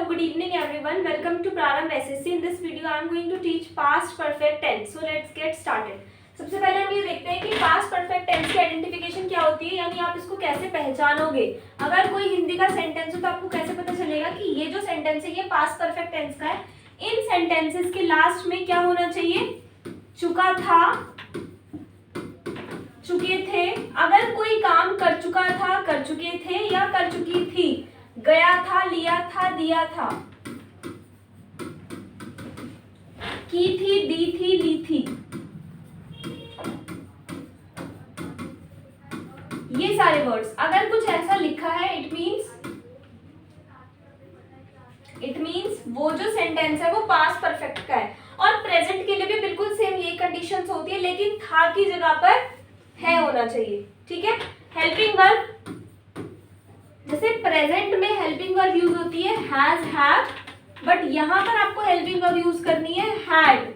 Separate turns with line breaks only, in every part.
good evening everyone. Welcome to Prarambh SSC. In this video I am going to teach past perfect tense. So let's get started. सबसे पहले हम ये देखते हैं कि past perfect tense की identification क्या होती है, यानी आप इसको कैसे पहचानोगे। अगर कोई हिंदी का सेंटेंस हो तो आपको कैसे पता चलेगा कि ये जो सेंटेंस है ये पास्ट परफेक्ट टेंस का है। इन सेंटेंसेस के लास्ट में क्या होना चाहिए, चुका था, चुके थे। अगर कोई काम कर चुका था, कर चुके थे या कर चुकी थी, गया था, लिया था, दिया था, की थी, दी थी, ली थी, ये सारे वर्ड्स अगर कुछ ऐसा लिखा है इट मींस वो जो सेंटेंस है वो पास्ट परफेक्ट का है। और प्रेजेंट के लिए भी बिल्कुल सेम यही कंडीशंस होती है, लेकिन था की जगह पर है होना चाहिए। ठीक है। हेल्पिंग वर्ब, जैसे प्रेजेंट में हेल्पिंग वर्ब यूज होती है हैज, हैव, बट यहां पर आपको हेल्पिंग वर्ब यूज करनी है हैड।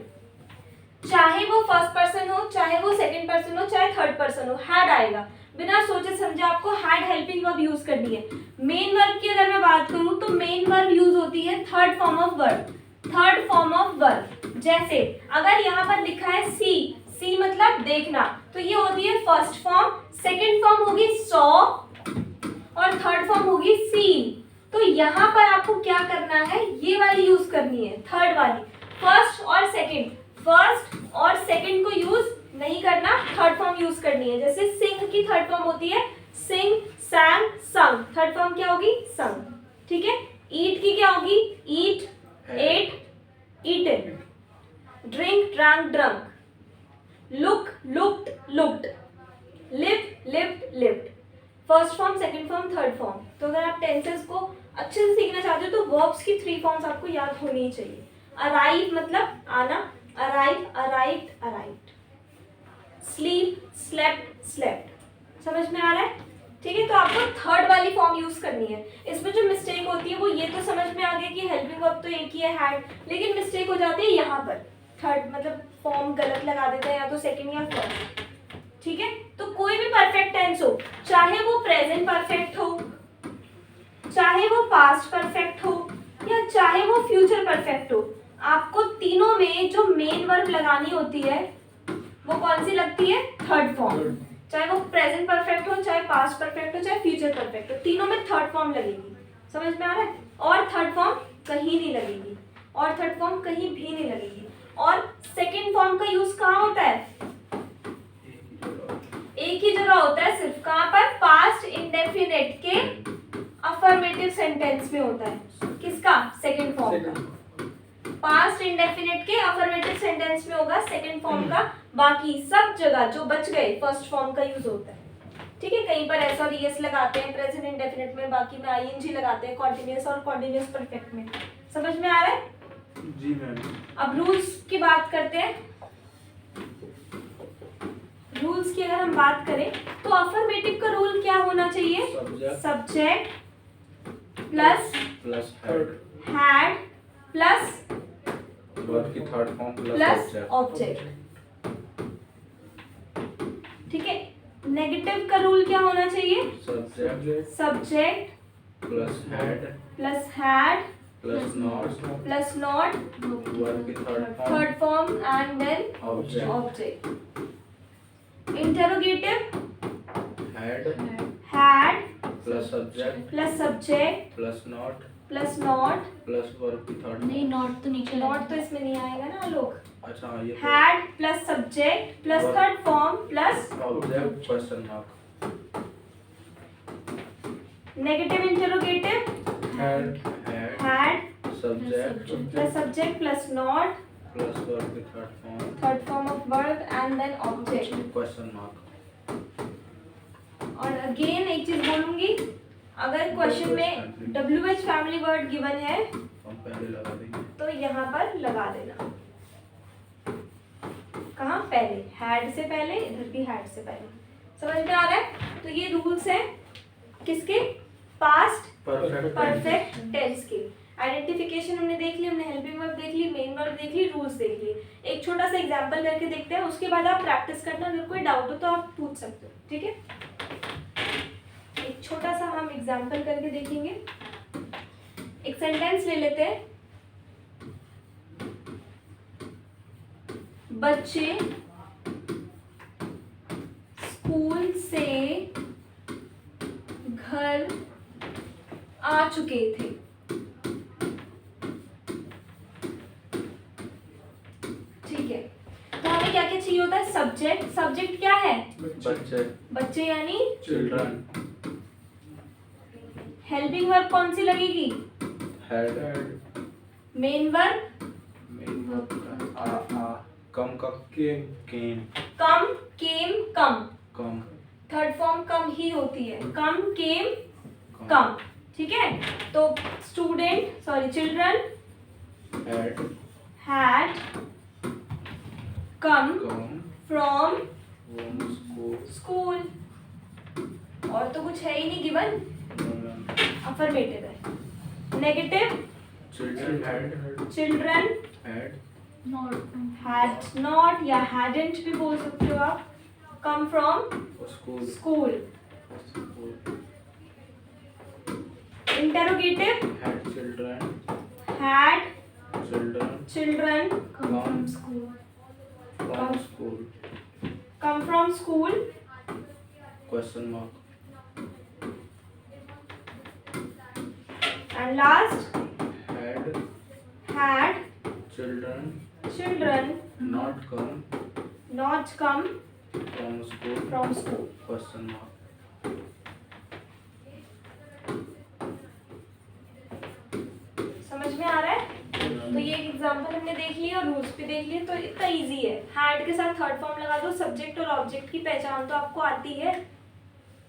चाहे वो फर्स्ट पर्सन हो, चाहे वो सेकंड पर्सन हो, चाहे थर्ड पर्सन हो, हैड आएगा। बिना सोचे समझे आपको हैड हेल्पिंग वर्ब यूज करनी है। मेन वर्ब की अगर मैं बात करूं तो मेन वर्ब यूज होती है third form of verb, third form of verb. जैसे अगर यहाँ पर लिखा है सी, सी मतलब देखना, तो ये होती है फर्स्ट फॉर्म, सेकंड फॉर्म होगी सॉ और थर्ड फॉर्म होगी सीन। तो यहाँ पर आपको क्या करना है, ये वाली यूज करनी है, थर्ड वाली। फर्स्ट और सेकंड, फर्स्ट और सेकंड को यूज नहीं करना, थर्ड फॉर्म यूज करनी है। जैसे सिंग की थर्ड फॉर्म होती है सिंग, सैंग, संग, थर्ड फॉर्म क्या होगी, संग। ठीक है। ईट की क्या होगी, eat, ate, eaten. Drink, drunk, drunk. Look, looked, looked. Live, lived, lived. First form, second form, third form. तो अगर आप टेंसेस को अच्छे से सीखना चाहते हो तो वर्ब्स की 3 फॉर्म्स आपको याद होनी ही चाहिए। अराइव मतलब आना, arrive, arrived, arrived. Sleep, slept, slept. समझ में आ रहा है? ठीक है। तो आपको थर्ड वाली फॉर्म यूज करनी है। इसमें जो मिस्टेक होती है वो ये तो समझ में आ गया कि हेल्पिंग वर्ब तो एक ही है हैड, लेकिन मिस्टेक हो जाती है यहाँ पर थर्ड मतलब फॉर्म गलत लगा देते हैं, या तो सेकंड या फर्स्ट। ठीक है। तो कोई भी परफेक्ट टेंस हो, चाहे वो प्रेजेंट परफेक्ट हो, चाहे वो पास्ट परफेक्ट हो, या चाहे वो फ्यूचर परफेक्ट हो, आपको तीनों में जो मेन वर्ब लगानी होती है वो कौन सी लगती है, थर्ड फॉर्म। चाहे वो प्रेजेंट परफेक्ट हो, चाहे पास्ट परफेक्ट हो, चाहे फ्यूचर परफेक्ट हो, तीनों में थर्ड फॉर्म लगेगी। समझ में आ रहा है? और थर्ड फॉर्म कहीं नहीं लगेगी, और थर्ड फॉर्म कहीं भी नहीं लगेगी। और सेकेंड फॉर्म का यूज कहाँ होता है, एक ही जगह होता है सिर्फ, कहां पर, पास्ट इंडेफिनिट के अफर्मेटिव सेंटेंस में होता है। किसका, सेकंड फॉर्म का। पास्ट इंडेफिनिट के अफर्मेटिव सेंटेंस में होगा सेकंड फॉर्म का, बाकी सब जगह जो बच गए फर्स्ट फॉर्म का यूज होता है। ठीक है। कहीं पर एस और ईएस लगाते हैं प्रेजेंट इंडेफिनिट में, बाकी में आईएनजी लगाते हैं कॉन्टिन्यूअस और कॉन्टिन्यूअस परफेक्ट में। समझ में आ रहा है?
जी मैम।
अब रूल्स की बात करते हैं। रूल्स की अगर हम बात करें तो अफर्मेटिव का रूल क्या होना चाहिए, subject plus had plus
verb की थर्ड फॉर्म
प्लस ऑब्जेक्ट। ठीक है। नेगेटिव का रूल क्या होना चाहिए, subject plus had plus not
verb की
third form and then object. Interrogative had
plus
subject
plus not plus verb की थर्ड
नहीं, नॉट तो नीचे
नॉट तो इसमें नहीं आएगा ना लोग।
अच्छा ये
had plus subject plus third form plus
object question mark.
Negative interrogative had subject plus not
plus verb की
third form of verb and then object
question mark.
और अगेन एक चीज बोलूंगी, अगर क्वेश्चन में WH फैमिली वर्ड गिवन है
हम पहले लगा देंगे,
तो यहाँ पर लगा देना। कहाँ, पहले, हैड से पहले, इधर भी हैड से पहले। समझ में आ रहा है? तो ये रूल्स हैं किसके, पास्ट परफेक्ट टेंस के। आइडेंटिफिकेशन हमने देख ली, हमने हेल्पिंग वर्ब देख ली, मेन वर्ब देख ली, रूल्स देख ली। एक छोटा सा एग्जांपल करके देखते हैं, उसके बाद आप प्रैक्टिस करना, अगर कोई डाउट हो तो आप पूछ सकते हो। ठीक है। एक छोटा सा हम एग्जांपल करके देखेंगे। एक सेंटेंस ले लेते हैं, बच्चे स्कूल से घर आ चुके थे। ठीक है, तो हमें क्या क्या चाहिए होता है? सब्जेक्ट। सब्जेक्ट क्या है?
बच्चे,
बच्चे यानी
चिल्ड्रन,
हेल्पिंग वर्ब कौन सी लगेगी?
Had,
main verb
main verb आ, कम का केम,
कम, केम, कम।
कम,
थर्ड फॉर्म कम ही होती है, कम, केम, कम। ठीक है, तो student sorry children
had,
had come
come
from
from school,
school. और तो कुछ है ही नहीं गिवन, अफर्मेटिव है। Negative,
children had,
children
had
had not या हैडंट भी बोल सकते हो आप, come from
school,
school. Interrogative,
had children,
had
children
children
come from
Come.
school,
come from school।
question mark,
and last
had
children
not come from school, question mark,
समझ में आ रहा है? तो ये एक एग्जांपल हमने देख लिया और रूल्स भी देख लिए, तो इतना इजी है। हैड के साथ थर्ड फॉर्म लगा दो, सब्जेक्ट और ऑब्जेक्ट की पहचान तो आपको आती है।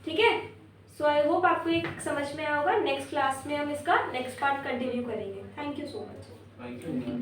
ठीक है, सो आई होप आपको ये समझ में आया होगा। नेक्स्ट क्लास में हम इसका नेक्स्ट पार्ट कंटिन्यू करेंगे। Thank you so much.
thank you ma'am.